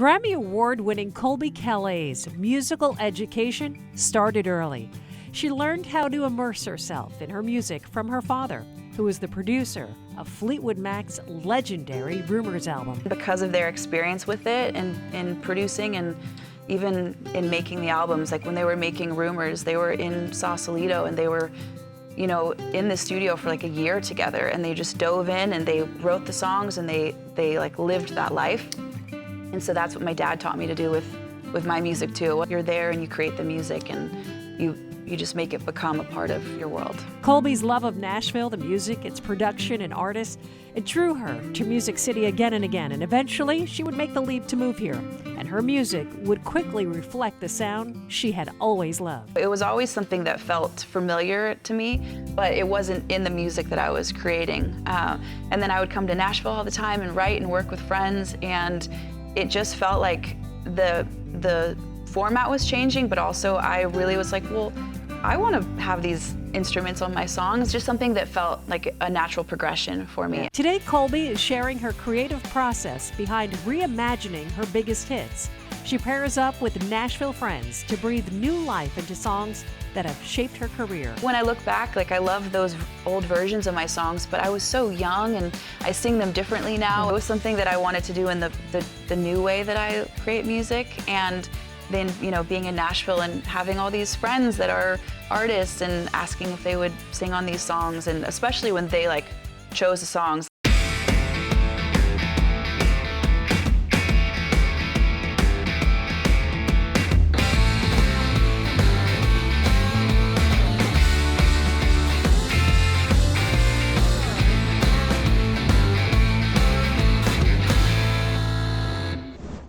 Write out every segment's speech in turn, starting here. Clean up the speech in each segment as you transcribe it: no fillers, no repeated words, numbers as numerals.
Grammy Award-winning Colbie Caillat's musical education started early. She learned how to immerse herself in her music from her father, who was the producer of Fleetwood Mac's legendary Rumors album. Because of their experience with it and in producing and even in making the albums, like when they were making Rumors, they were in Sausalito and they were, you know, in the studio for like a year together, and they just dove in and they wrote the songs and they like lived that life. And so that's what my dad taught me to do with my music too. You're there and you create the music and you just make it become a part of your world. Colbie's love of Nashville, the music, its production and artists, it drew her to Music City again and again, and eventually she would make the leap to move here, and her music would quickly reflect the sound she had always loved. It was always something that felt familiar to me, but it wasn't in the music that I was creating. And then I would come to Nashville all the time and write and work with friends, and it just felt like the format was changing, but also I really was like, well, I want to have these instruments on my songs, just something that felt like a natural progression for me. Today, Colbie is sharing her creative process behind reimagining her biggest hits. She pairs up with Nashville friends to breathe new life into songs that have shaped her career. When I look back, like I love those old versions of my songs, but I was so young and I sing them differently now. It was something that I wanted to do in the new way that I create music. And then, you know, being in Nashville and having all these friends that are artists and asking if they would sing on these songs, and especially when they like chose the songs.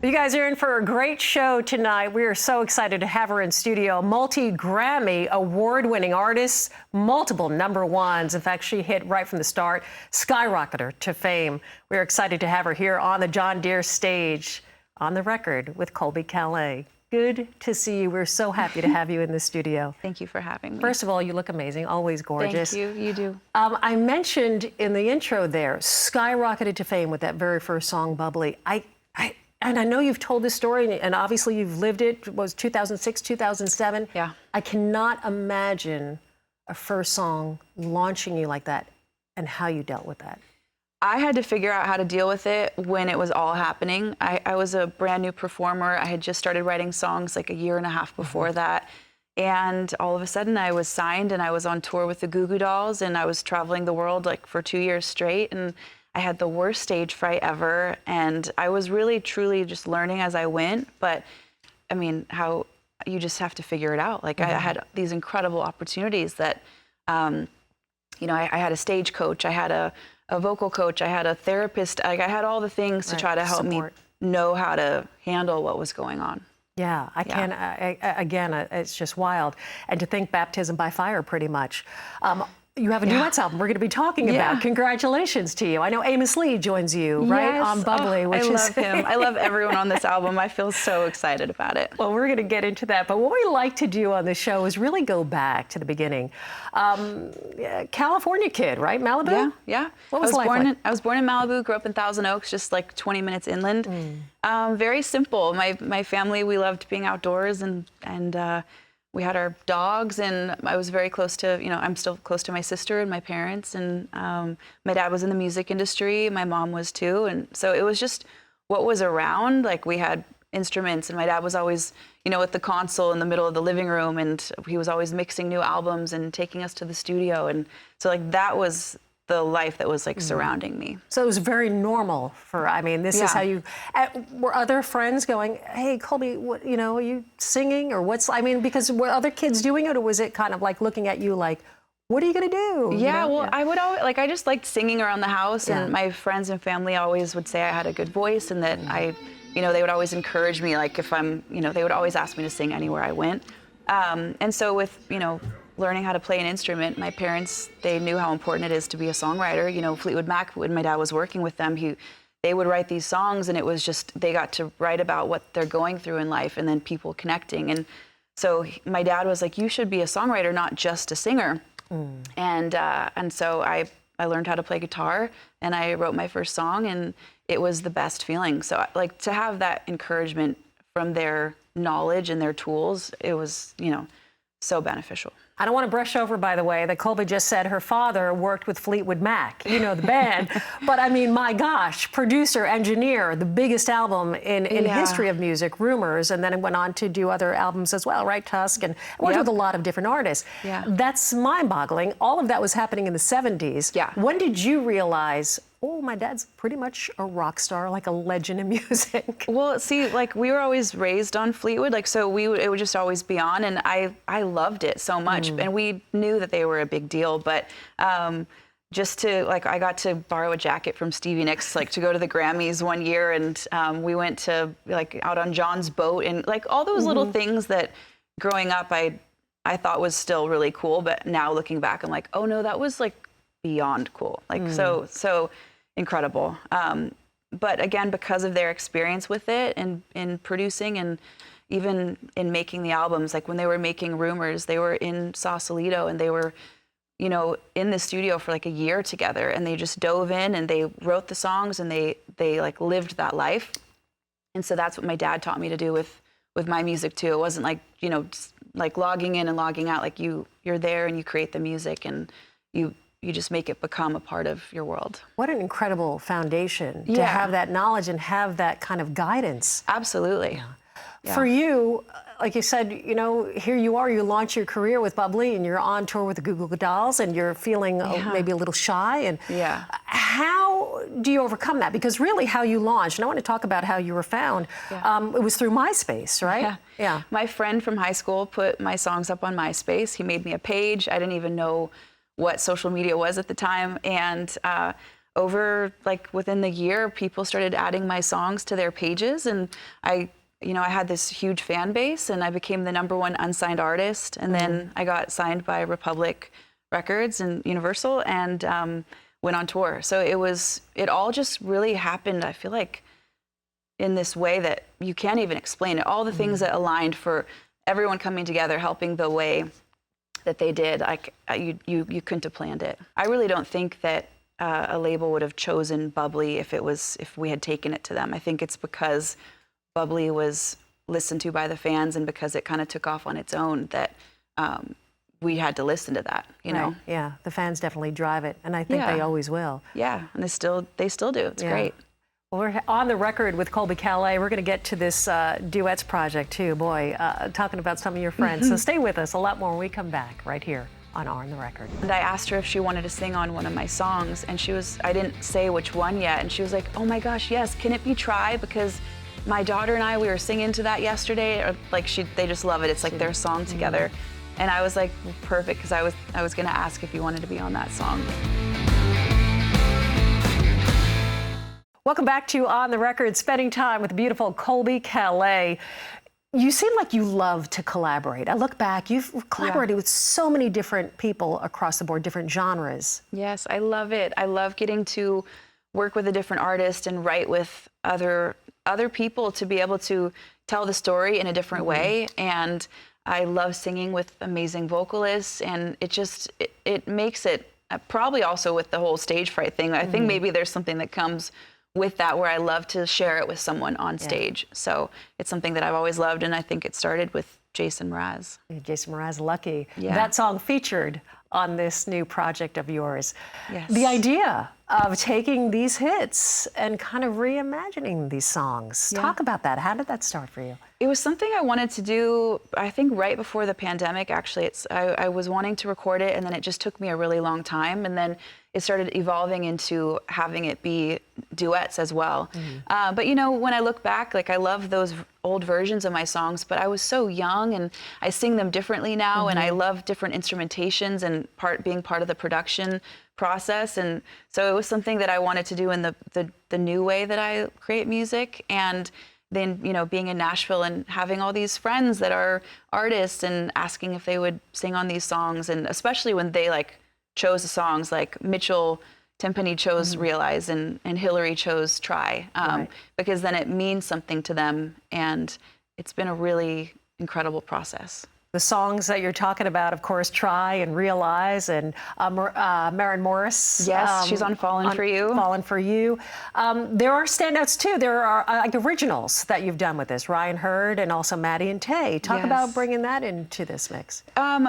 You guys are in for a great show tonight. We are so excited to have her in studio. Multi-Grammy award-winning artist, multiple number ones. In fact, she hit right from the start, skyrocketed her to fame. We're excited to have her here on the John Deere stage, on the record with Colbie Caillat. Good to see you. We're so happy to have you in the studio. Thank you for having me. First of all, you look amazing, always gorgeous. Thank you, you do. I mentioned in the intro there, skyrocketed to fame with that very first song, Bubbly. And I know you've told this story, and obviously you've lived it. It was 2006, 2007. Yeah. I cannot imagine a first song launching you like that and how you dealt with that. I had to figure out how to deal with it when it was all happening. I was a brand new performer. I had just started writing songs like a year and a half before that. And all of a sudden I was signed and I was on tour with the Goo Goo Dolls, and I was traveling the world like for 2 years straight. And I had the worst stage fright ever, and I was really, truly just learning as I went. But I mean, how you just have to figure it out. Like I had these incredible opportunities that, you know, I had a stage coach, I had a vocal coach, I had a therapist. Like I had all the things to try to help me know how to handle what was going on. Yeah, again, it's just wild. And to think baptism by fire, pretty much. You have a Duets album we're going to be talking about. Congratulations to you. I know Amos Lee joins you, right, on Bubbly. I love him. I love everyone on this album. I feel so excited about it. Well, we're going to get into that. But what we like to do on the show is really go back to the beginning. California kid, right? Malibu? Yeah, yeah. What was life like? I was born in Malibu, grew up in Thousand Oaks, just like 20 minutes inland. Very simple. My family, we loved being outdoors, and we had our dogs, and I was very close to, you know, I'm still close to my sister and my parents, and my dad was in the music industry, my mom was too, and so it was just what was around. Like we had instruments, and my dad was always, you know, with the console in the middle of the living room, and he was always mixing new albums and taking us to the studio, and so like that was the life that was like surrounding me. So it was very normal for, I mean, this is how you, were other friends going, hey, Colbie, what, you know, are you singing or what's, I mean, because were other kids doing it, or was it kind of like looking at you like, what are you going to do? Yeah, you know? well, I would always, like, I just liked singing around the house, and my friends and family always would say I had a good voice, and that you know, they would always encourage me, like if I'm, you know, they would always ask me to sing anywhere I went. And so with, you know, learning how to play an instrument, my parents, they knew how important it is to be a songwriter. You know, Fleetwood Mac, when my dad was working with them, they would write these songs, and it was just, they got to write about what they're going through in life, and then people connecting. And so my dad was like, you should be a songwriter, not just a singer. And so I I learned how to play guitar, and I wrote my first song, and it was the best feeling. So like to have that encouragement from their knowledge and their tools, it was, you know, so beneficial. I don't want to brush over, by the way, that Colbie just said her father worked with Fleetwood Mac, you know, the band. But I mean, my gosh, producer, engineer, the biggest album in history of music, Rumors, and then it went on to do other albums as well, right? Tusk, and worked with a lot of different artists. Yeah. That's mind-boggling. All of that was happening in the 70s. Yeah. When did you realize, oh, my dad's pretty much a rock star, like a legend in music? Well, see, like we were always raised on Fleetwood, like so it would just always be on, and I loved it so much, and we knew that they were a big deal, but just to like I got to borrow a jacket from Stevie Nicks like to go to the Grammys one year, and we went to like out on John's boat, and like all those little things that growing up I thought was still really cool, but now looking back I'm like, oh no, that was like beyond cool, like so incredible. But again, because of their experience with it and in producing and even in making the albums, like when they were making Rumors, they were in Sausalito and they were, you know, in the studio for like a year together, and they just dove in and they wrote the songs and they like lived that life. And so that's what my dad taught me to do with my music too. It wasn't like, you know, just like logging in and logging out. Like you're there and you create the music and you just make it become a part of your world. What an incredible foundation to have that knowledge and have that kind of guidance. Absolutely. Yeah. For you, like you said, you know, here you are, you launch your career with Bubbly and you're on tour with the Goo Goo Dolls and you're feeling maybe a little shy. And how do you overcome that? Because really how you launched, and I want to talk about how you were found, it was through MySpace, right? Yeah. My friend from high school put my songs up on MySpace. He made me a page. I didn't even know what social media was at the time, and over like within the year, people started adding my songs to their pages, and I had this huge fan base, and I became the #1 unsigned artist, and then I got signed by Republic Records and Universal, and went on tour. So it all just really happened, I feel like, in this way that you can't even explain it. All the things that aligned for everyone coming together, helping the way that they did, like you couldn't have planned it. I really don't think that a label would have chosen Bubbly if we had taken it to them. I think it's because Bubbly was listened to by the fans, and because it kind of took off on its own that we had to listen to that, you know? Yeah, the fans definitely drive it, and I think they always will. Yeah, and they still do. It's great. Well, we're on the record with Colbie Caillat. We're going to get to this Duets project, too. Boy, talking about some of your friends. So stay with us. A lot more when we come back right here on On the Record. And I asked her if she wanted to sing on one of my songs, and I didn't say which one yet, and she was like, oh my gosh, yes, can it be Try? Because my daughter and we were singing to that yesterday. Or like they just love it. It's like their song together. And I was like, well, perfect, because I was going to ask if you wanted to be on that song. Welcome back to On the Record, spending time with the beautiful Colbie Caillat. You seem like you love to collaborate. I look back, you've collaborated with so many different people across the board, different genres. Yes, I love it. I love getting to work with a different artist and write with other people to be able to tell the story in a different way. And I love singing with amazing vocalists, and it makes it, probably also with the whole stage fright thing, I think maybe there's something that comes with that where I love to share it with someone on stage. So it's something that I've always loved, and I think it started with Jason Mraz. Jason Mraz, Lucky. Yeah. That song featured on this new project of yours. Yes. The idea of taking these hits and kind of reimagining these songs. Talk about that. How did that start for you? It was something I wanted to do, I think, right before the pandemic, actually. I was wanting to record it, and then it just took me a really long time. And then it started evolving into having it be duets as well. But, you know, when I look back, like, I love those old versions of my songs, but I was so young, and I sing them differently now, and I love different instrumentations and being part of the production process. And so it was something that I wanted to do in the new way that I create music. And then, you know, being in Nashville and having all these friends that are artists and asking if they would sing on these songs, and especially when they like chose the songs, like Mitchell Timpani chose Realize and Hillary chose Try, because then it means something to them, and it's been a really incredible process. The songs that you're talking about, of course, Try and Realize, and Maren Morris. Yes, she's on Fallen for You. Fallen for You. There are standouts, too. There are like originals that you've done with this, Ryan Hurd and also Maddie and Tay. Talk about bringing that into this mix.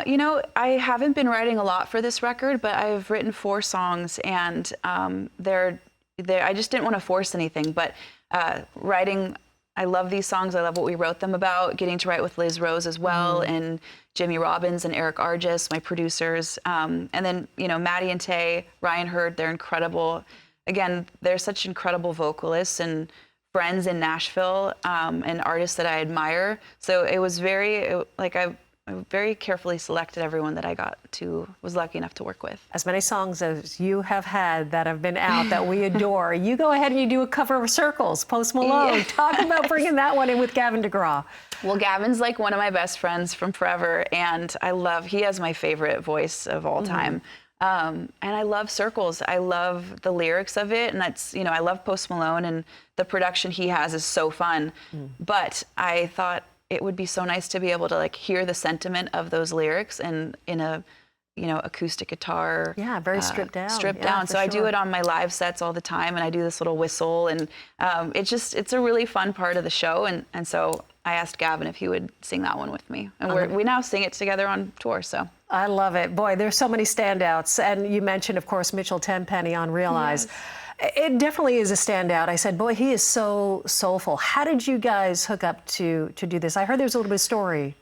You know, I haven't been writing a lot for this record, but I've written 4 songs, and I just didn't want to force anything, but writing, I love these songs. I love what we wrote them about. Getting to write with Liz Rose as well, and Jimmy Robbins and Eric Argis, my producers. And then, you know, Maddie and Tay, Ryan Hurd, they're incredible. Again, they're such incredible vocalists and friends in Nashville, and artists that I admire. So it was I very carefully selected everyone that I was lucky enough to work with. As many songs as you have had that have been out that we adore, you go ahead and you do a cover of Circles, Post Malone. Yeah. Talk about bringing that one in with Gavin DeGraw. Well, Gavin's like one of my best friends from forever, and he has my favorite voice of all time. And I love Circles. I love the lyrics of it, and that's, you know, I love Post Malone, and the production he has is so fun. But I thought it would be so nice to be able to like hear the sentiment of those lyrics and in a, you know, acoustic guitar. Yeah, very stripped down. So I do it on my live sets all the time, and I do this little whistle, and it's a really fun part of the show, and so I asked Gavin if he would sing that one with me, and we now sing it together on tour. So I love it. Boy, there's so many standouts, and you mentioned, of course, Mitchell Tenpenny on Realize. Yes. It definitely is a standout. I said, boy, he is so soulful. How did you guys hook up to do this? I heard there's a little bit of story.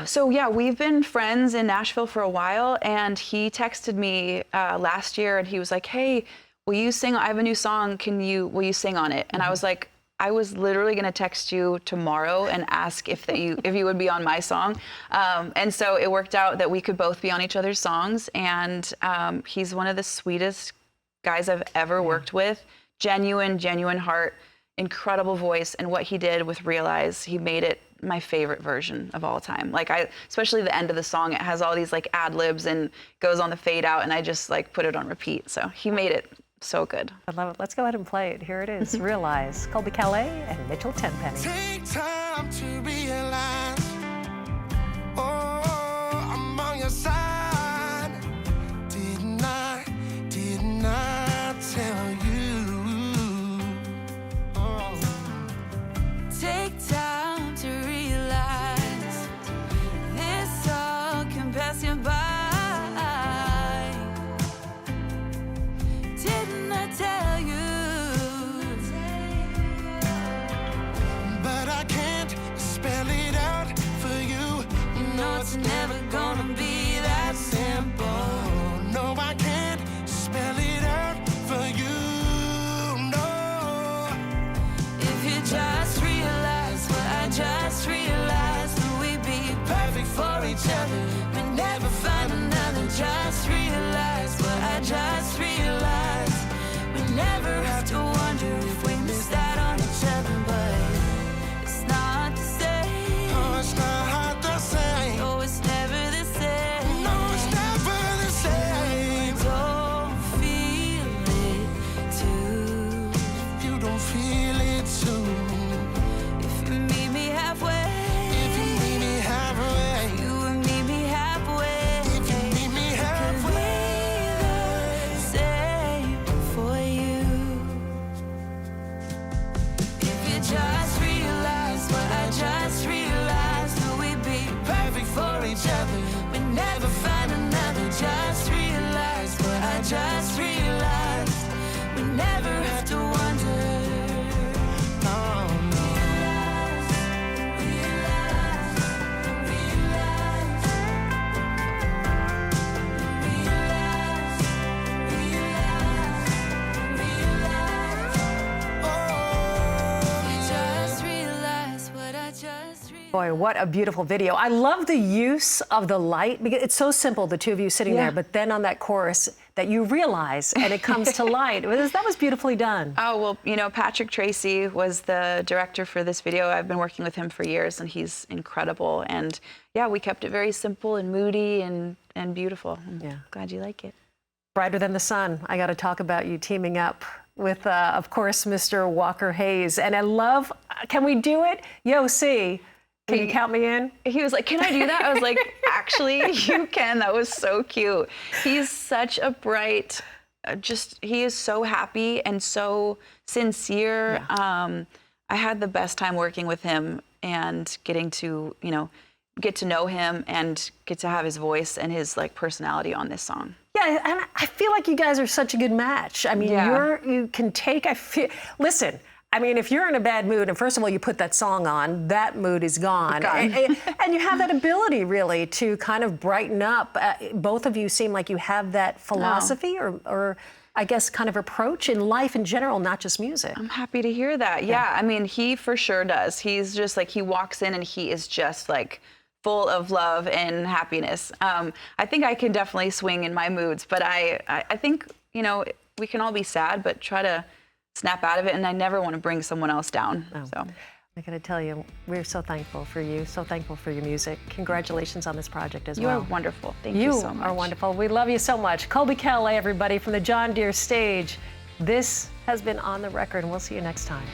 So yeah, we've been friends in Nashville for a while, and he texted me last year, and he was like, "Hey, will you sing? I have a new song. Will you sing on it?" And I was like, I was literally going to text you tomorrow and ask if you would be on my song. And so it worked out that we could both be on each other's songs, and he's one of the sweetest guys I've ever worked with. Genuine heart, incredible voice, and what he did with Realize, he made it my favorite version of all time. Like especially the end of the song, it has all these like ad libs and goes on the fade out, and I just like put it on repeat. So he made it so good. I love it. Let's go ahead and play it. Here it is, Realize. Colbie Caillat and Mitchell Tenpenny. Take time to realize, oh, I'm on your side. Didn't I tell you? Oh. Take time to realize this all can pass you by. Didn't I tell you? But I can't spell it out for you. You know it's never gonna be that simple. No, I can't spell it out for you. No. If you just realize what I just realized, that we'd be perfect for each other, but never find another. Just realize what I just realized. We never have to wonder if we missed out on each other, but it's not the same. Oh, it's not the same. No, it's never the same. No, it's never the same. Don't feel it too. You don't feel it too. If you meet me halfway, If you meet me halfway, you would meet me halfway. if you meet me halfway, The same for you. If you just realize what I just realized, that we'd be perfect for each other. We never find another. Just realize what I just realized. We never have to wonder. no, no. Boy, what a beautiful video. I love the use of the light, because it's so simple, the two of you sitting there, but then on that chorus that you realize and it comes to light. That was beautifully done. Oh, well, you know, Patrick Tracy was the director for this video. I've been working with him for years, and he's incredible. And yeah, we kept it very simple and moody and beautiful. I'm glad you like it. Brighter Than the Sun. I got to talk about you teaming up with, of course, Mr. Walker Hayes. And I love, can we do it? Yo, see. Can you count me in? He was like, can I do that? I was like, actually, you can. That was so cute. He's such a bright, he is so happy and so sincere. Yeah. I had the best time working with him and getting to, get to know him and get to have his voice and his like personality on this song. Yeah, and I feel like you guys are such a good match. I mean, you can take, listen, I mean, if you're in a bad mood, and first of all, you put that song on, that mood is gone. And you have that ability, really, to kind of brighten up. Both of you seem like you have that philosophy or I guess, kind of approach in life in general, not just music. I'm happy to hear that. Yeah, I mean, he for sure does. He's just like, he walks in and he is just like full of love and happiness. I think I can definitely swing in my moods, but I think, we can all be sad, but try to snap out of it, and I never want to bring someone else down. Oh. So I got to tell you, we're so thankful for you, so thankful for your music. Congratulations on this project as well. You are wonderful. Thank you so much. You are wonderful. We love you so much. Colbie Caillat, everybody, from the John Deere stage. This has been On the Record, and we'll see you next time.